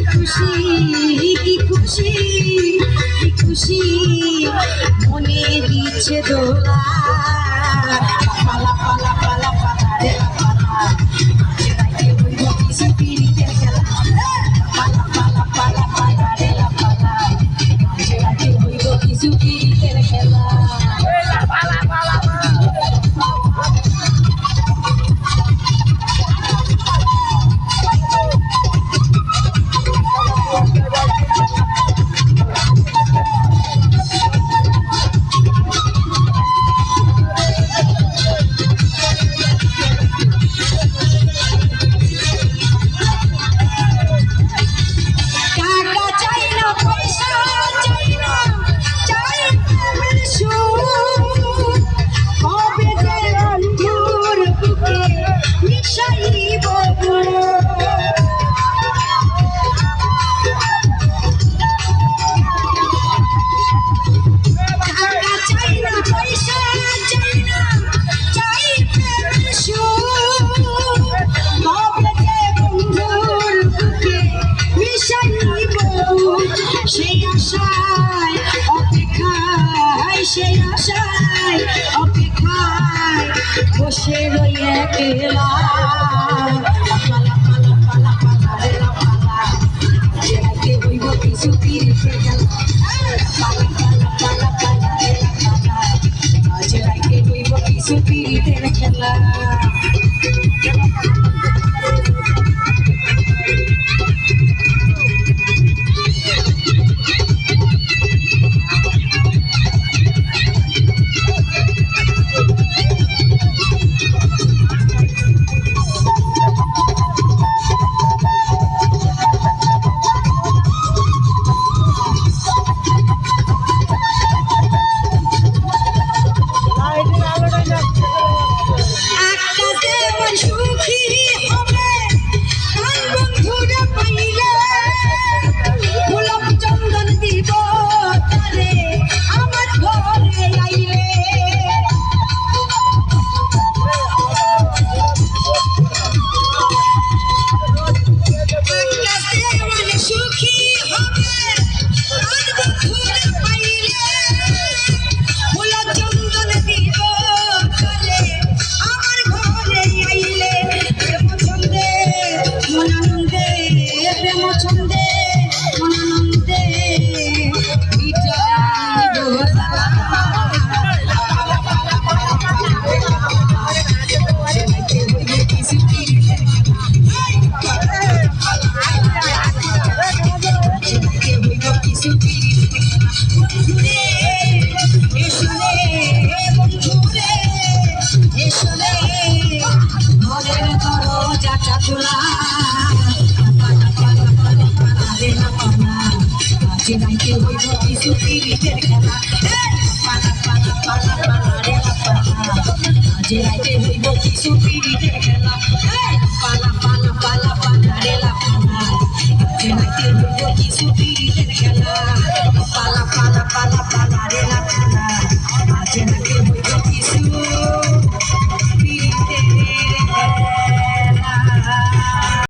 খুশি কি খুশি কি খুশি মনে দিচ্ছে দোলা পালা পালা পালা পালা রে পালা রাইতে হইব কিছু পিরিতের খেলা পালা পালা পালা পালা রে পালা রাইতে হইব কিছু পিরিতের খেলা পালা পালা সেই আশায় অপেক্ষায় বসে রই একলা পালা পালা পালা পালা রে পালা যেতে হইব কিছু পিরিতের খেলা পালা পালা পালা পালা রে পালা যেতে হইব কিছু পিরিতের খেলা যেতে হইব কিছু পিরিতের খেলা পালা পালা পালা পালা রে পালা যেতে হইব কিছু পিরিতের খেলা পালা পালা পালা পালা রে পালা যেতে হইব কিছু